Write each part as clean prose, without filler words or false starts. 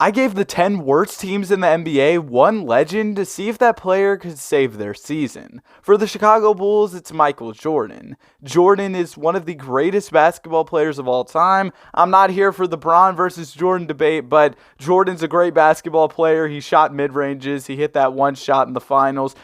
I gave the 10 worst teams in the NBA one legend to see if that player could save their season. For the Chicago Bulls, it's Michael Jordan. Jordan is one of the greatest basketball players of all time. I'm not here for the Bron versus Jordan debate, but Jordan's a great basketball player. He shot mid-ranges. He hit that one shot in the finals.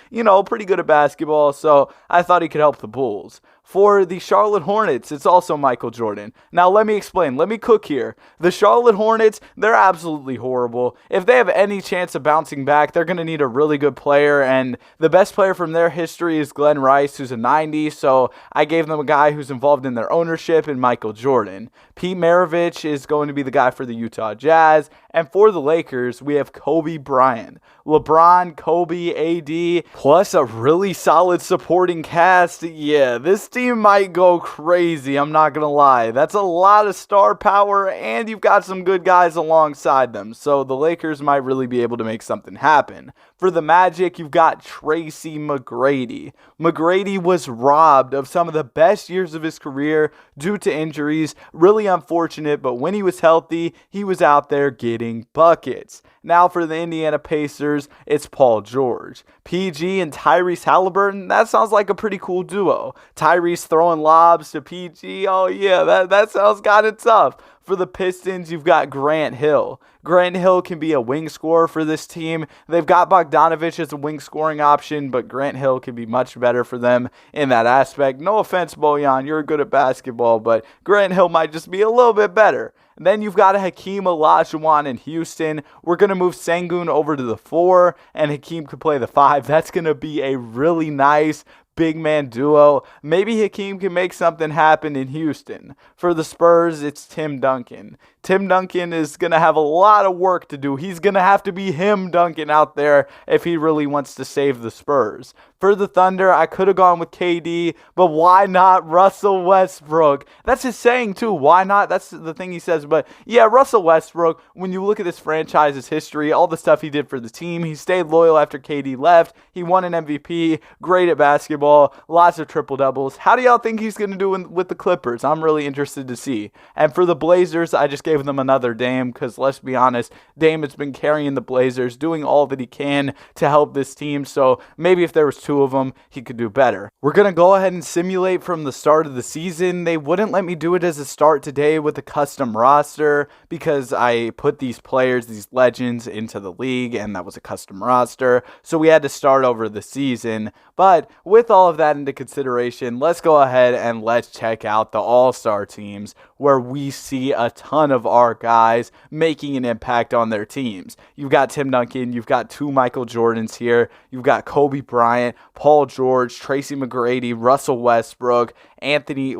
Pretty good at basketball, so I thought he could help the Bulls. For the Charlotte Hornets, it's also Michael Jordan. Now, let me explain. Let me cook here. The Charlotte Hornets, they're absolutely horrible. If they have any chance of bouncing back, they're going to need a really good player, and the best player from their history is Glenn Rice, who's a 90, so I gave them a guy who's involved in their ownership, and Michael Jordan. Pete Maravich is going to be the guy for the Utah Jazz, and for the Lakers, we have Kobe Bryant. LeBron, Kobe, AD, plus a really solid supporting cast. Yeah, this team might go crazy, I'm not going to lie. That's a lot of star power, and you've got some good guys alongside them, so the Lakers might really be able to make something happen. For the Magic, you've got Tracy McGrady. McGrady was robbed of some of the best years of his career due to injuries. Really unfortunate, but when he was healthy, he was out there getting buckets. Now for the Indiana Pacers, it's Paul George. PG and Tyrese Halliburton, that sounds like a pretty cool duo. Tyrese throwing lobs to PG, oh yeah, that sounds kind of tough. For the Pistons, you've got Grant Hill. Grant Hill can be a wing scorer for this team. They've got Bogdanovich as a wing scoring option, but Grant Hill can be much better for them in that aspect. No offense, Bojan, you're good at basketball, but Grant Hill might just be a little bit better. Then you've got Hakeem Olajuwon in Houston. We're going to move Sengun over to the 4, and Hakeem could play the 5. That's going to be a really nice big man duo. Maybe Hakeem can make something happen in Houston. For the Spurs, it's Tim Duncan. Tim Duncan is going to have a lot of work to do. He's going to have to be him Duncan out there if he really wants to save the Spurs. For the Thunder, I could have gone with KD, but why not Russell Westbrook? That's his saying too. Why not? That's the thing he says. But yeah, Russell Westbrook, when you look at this franchise's history, all the stuff he did for the team, he stayed loyal after KD left. He won an MVP, great at basketball, lots of triple doubles. How do y'all think he's going to do with the Clippers? I'm really interested to see. And for the Blazers, I just gave them another Dame because let's be honest, Dame has been carrying the Blazers, doing all that he can to help this team. So maybe if there was two of them, he could do better. We're going to go ahead and simulate from the start of the season. They wouldn't let me do it as a start today with a custom roster because I put these players, these legends into the league, and that was a custom roster. So we had to start over the season. But with all of that into consideration, let's go ahead and let's check out the All-Star teams where we see a ton of our guys making an impact on their teams. You've got Tim Duncan, you've got two Michael Jordans here, you've got Kobe Bryant, Paul George, Tracy McGrady, Russell Westbrook, Anthony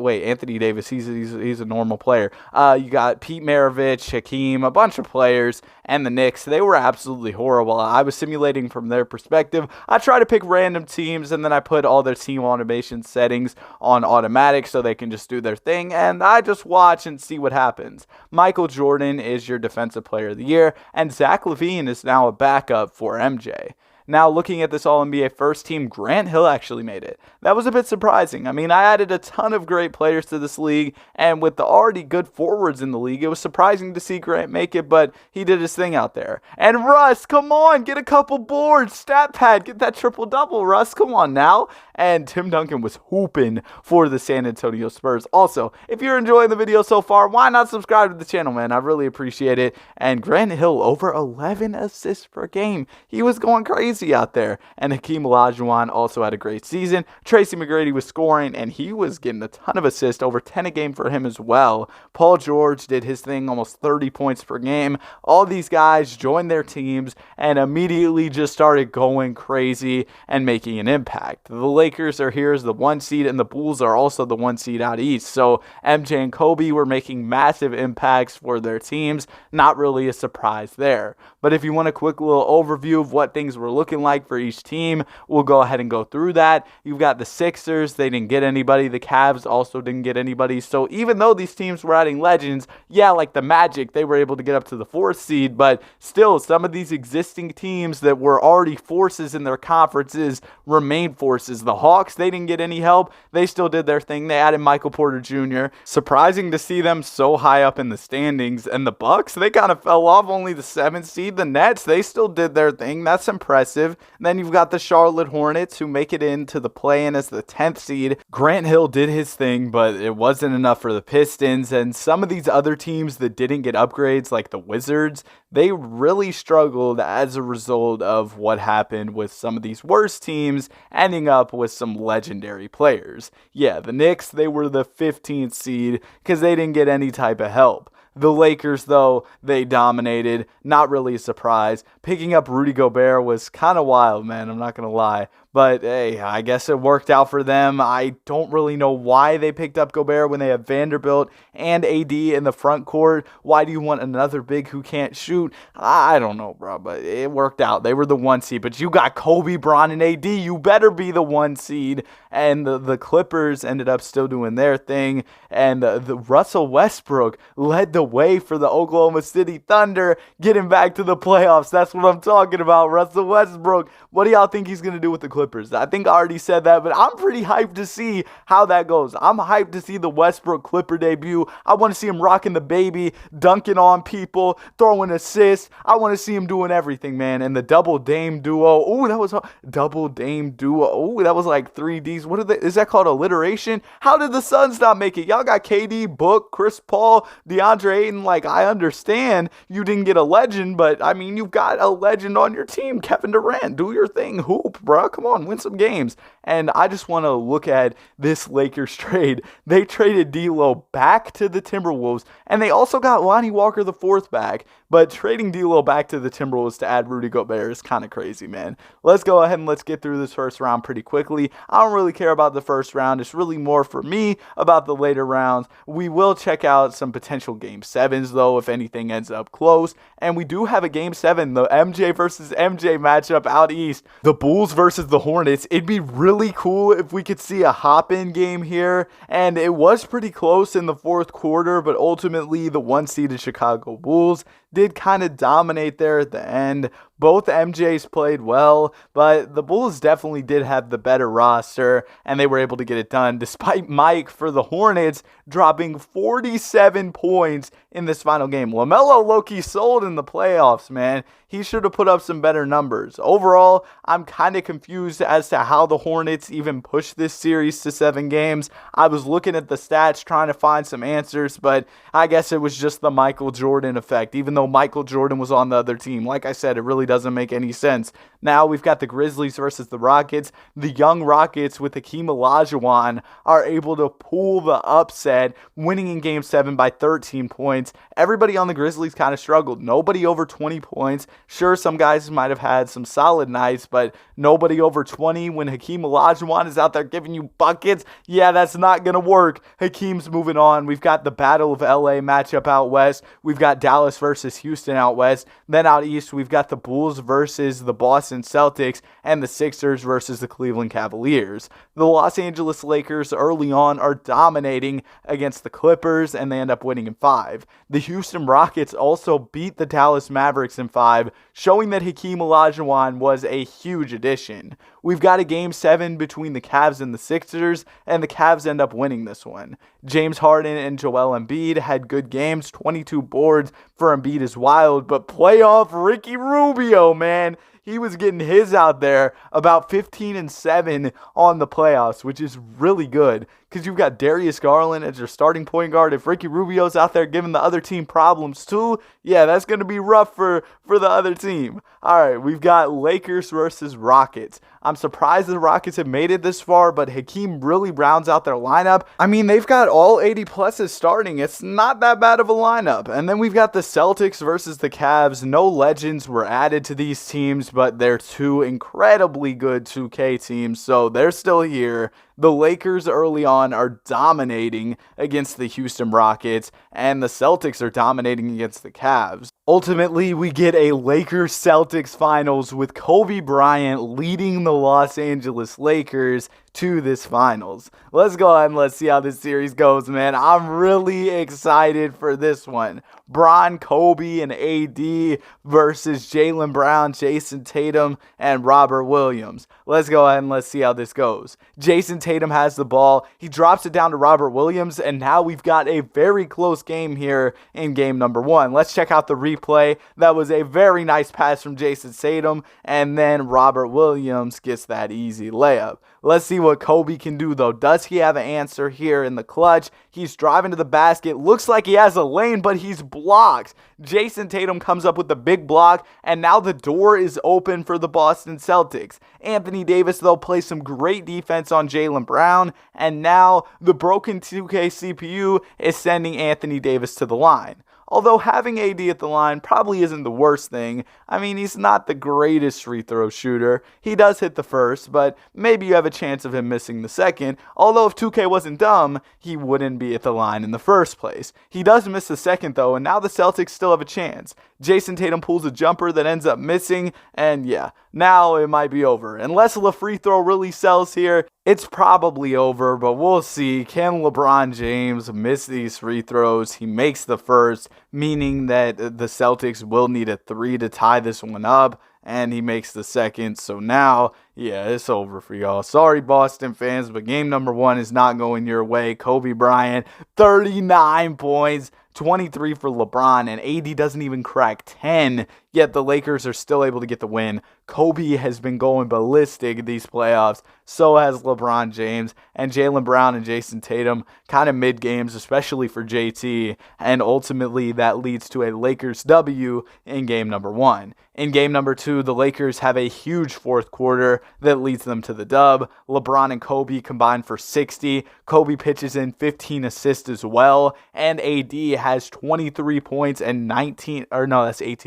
Davis, he's a normal player. You got Pete Maravich, Hakeem, a bunch of players, and the Knicks. They were absolutely horrible. I was simulating from their perspective. I try to pick random teams, and then I put all their team automation settings on automatic so they can just do their thing, and I just watch and see what happens. Michael Jordan is your Defensive Player of the Year, and Zach LaVine is now a backup for MJ. Now, looking at this All-NBA first team, Grant Hill actually made it. That was a bit surprising. I mean, I added a ton of great players to this league, and with the already good forwards in the league, it was surprising to see Grant make it, but he did his thing out there. And Russ, come on, get a couple boards, stat pad, get that triple-double, Russ, come on now. And Tim Duncan was hooping for the San Antonio Spurs. Also, if you're enjoying the video so far, why not subscribe to the channel, man? I really appreciate it. And Grant Hill, over 11 assists per game. He was going crazy out there. And Hakeem Olajuwon also had a great season. Tracy McGrady was scoring, and he was getting a ton of assists, over 10 a game for him as well. Paul George did his thing, almost 30 points per game. All these guys joined their teams and immediately just started going crazy and making an impact. The Lakers are here as the 1 seed, and the Bulls are also the 1 seed out east. So MJ and Kobe were making massive impacts for their teams. Not really a surprise there. But if you want a quick little overview of what things were looking looking like for each team. We'll go ahead and go through that. You've got the Sixers. They didn't get anybody. The Cavs also didn't get anybody. So even though these teams were adding legends, yeah, like the Magic, they were able to get up to the 4th seed, but still some of these existing teams that were already forces in their conferences remain forces. The Hawks, they didn't get any help. They still did their thing. They added Michael Porter Jr. Surprising to see them so high up in the standings. And the Bucks, they kind of fell off, only the 7th seed. The Nets, they still did their thing. That's impressive. And then you've got the Charlotte Hornets, who make it into the play-in as the 10th seed. Grant Hill did his thing, but it wasn't enough for the Pistons. And some of these other teams that didn't get upgrades, like the Wizards, they really struggled as a result of what happened with some of these worse teams ending up with some legendary players. Yeah, the Knicks, they were the 15th seed because they didn't get any type of help. The Lakers, though, they dominated. Not really a surprise. Picking up Rudy Gobert was kind of wild, man. I'm not going to lie. But, hey, I guess it worked out for them. I don't really know why they picked up Gobert when they have Vanderbilt and AD in the front court. Why do you want another big who can't shoot? I don't know, bro, but it worked out. They were the 1 seed. But you got Kobe, Bron, and AD. You better be the 1 seed. And the Clippers ended up still doing their thing. And the Russell Westbrook led the way for the Oklahoma City Thunder getting back to the playoffs. That's what I'm talking about, Russell Westbrook. What do y'all think he's going to do with the Clippers? I think I already said that, but I'm pretty hyped to see how that goes. I'm hyped to see the Westbrook Clipper debut. I want to see him rocking the baby, dunking on people, throwing assists. I want to see him doing everything, man. And the double Dame duo. Ooh, that was double Dame duo. Ooh, that was like 3Ds. What is that called? Alliteration? How did the Suns not make it? Y'all got KD, Book, Chris Paul, DeAndre Ayton. Like, I understand you didn't get a legend, but I mean, you've got a legend on your team. Kevin Durant, do your thing. Hoop, bro. Come on, win some games. And I just want to look at this Lakers trade. They traded D'Lo back to the Timberwolves, and they also got Lonnie Walker the 4th back. But trading D'Lo back to the Timberwolves to add Rudy Gobert is kind of crazy, man. Let's go ahead and let's get through this first round pretty quickly. I don't really care about the first round. It's really more for me about the later rounds. We will check out some potential Game 7s, though, if anything ends up close. And we do have a Game 7, the MJ versus MJ matchup out east. The Bulls versus the Hornets. It'd be really cool if we could see a hop-in game here. And it was pretty close in the 4th quarter, but ultimately the 1-seeded Chicago Bulls did kind of dominate there at the end. Both MJs played well, but the Bulls definitely did have the better roster, and they were able to get it done, despite Mike for the Hornets dropping 47 points in this final game. LaMelo low-key sold in the playoffs, man. He should have put up some better numbers. Overall, I'm kind of confused as to how the Hornets even pushed this series to 7 games. I was looking at the stats trying to find some answers, but I guess it was just the Michael Jordan effect, even though Michael Jordan was on the other team. Like I said, it really doesn't make any sense. Now we've got the Grizzlies versus the Rockets. The young Rockets with Hakeem Olajuwon are able to pull the upset, winning in Game 7 by 13 points. Everybody on the Grizzlies kind of struggled. Nobody over 20 points. Sure, some guys might have had some solid nights, but nobody over 20 when Hakeem Olajuwon is out there giving you buckets. Yeah, that's not going to work. Hakeem's moving on. We've got the Battle of LA matchup out west. We've got Dallas versus Houston out west. Then out east, we've got the Bulls versus the Boston Celtics and the Sixers versus the Cleveland Cavaliers. The Los Angeles Lakers early on are dominating against the Clippers, and they end up winning in 5. The Houston Rockets also beat the Dallas Mavericks in 5, showing that Hakeem Olajuwon was a huge addition. We've got a Game 7 between the Cavs and the Sixers, and the Cavs end up winning this one. James Harden and Joel Embiid had good games. 22 boards for Embiid is wild, but playoff Ricky Rubio, man. He was getting his out there, about 15-7 on the playoffs, which is really good because you've got Darius Garland as your starting point guard. If Ricky Rubio's out there giving the other team problems too, yeah, that's going to be rough for the other team. All right, we've got Lakers versus Rockets. I'm surprised the Rockets have made it this far, but Hakeem really rounds out their lineup. I mean, they've got all 80 pluses starting. It's not that bad of a lineup. And then we've got the Celtics versus the Cavs. No legends were added to these teams, but they're two incredibly good 2K teams, so they're still here. The Lakers early on are dominating against the Houston Rockets, and the Celtics are dominating against the Cavs. Ultimately, we get a Lakers-Celtics finals with Kobe Bryant leading the Los Angeles Lakers to this finals. Let's go ahead and let's see how this series goes, man. I'm really excited for this one. Bron, Kobe, and AD versus Jaylen Brown, Jayson Tatum, and Robert Williams. Let's go ahead and let's see how this goes. Jayson Tatum has the ball. He drops it down to Robert Williams, and now we've got a very close game here in game number 1. Let's check out the replay. That was a very nice pass from Jayson Tatum, and then Robert Williams gets that easy layup. Let's see what Kobe can do, though. Does he have an answer here in the clutch? He's driving to the basket. Looks like he has a lane, but he's blocked. Jayson Tatum comes up with the big block, and now the door is open for the Boston Celtics. Anthony Davis, though, plays some great defense on Jaylen Brown, and now the broken 2K CPU is sending Anthony Davis to the line. Although having AD at the line probably isn't the worst thing. I mean, he's not the greatest free throw shooter. He does hit the first, but maybe you have a chance of him missing the second. Although if 2K wasn't dumb, he wouldn't be at the line in the first place. He does miss the second, though, and now the Celtics still have a chance. Jayson Tatum pulls a jumper that ends up missing, and yeah, now it might be over. Unless the free throw really sells here, it's probably over, but we'll see. Can LeBron James miss these free throws? He makes the first, meaning that the Celtics will need a 3 to tie this one up, and he makes the second. So now, yeah, it's over for y'all. Sorry, Boston fans, but game number 1 is not going your way. Kobe Bryant, 39 points. 23 for LeBron, and AD doesn't even crack 10, yet the Lakers are still able to get the win. Kobe has been going ballistic these playoffs, so has LeBron James, and Jaylen Brown and Jayson Tatum kind of mid-games, especially for JT, and ultimately that leads to a Lakers W in game number 1. In game number 2, the Lakers have a huge fourth quarter that leads them to the dub. LeBron and Kobe combine for 60. Kobe pitches in 15 assists as well, and AD has 23 points and 18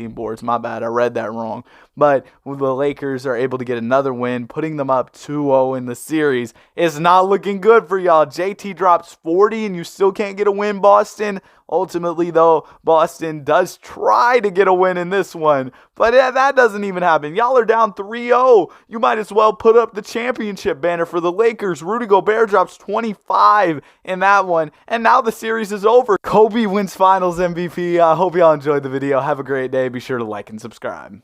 boards. My bad, I read that wrong. But the Lakers are able to get another win, putting them up 2-0 in the series. It's not looking good for y'all. JT drops 40 and you still can't get a win, Boston. Ultimately, though, Boston does try to get a win in this one, but that doesn't even happen. Y'all are down 3-0. You might as well put up the championship banner for the Lakers. Rudy Gobert drops 25 in that one, and now the series is over. Kobe wins Finals MVP. I hope y'all enjoyed the video. Have a great day. Be sure to like and subscribe.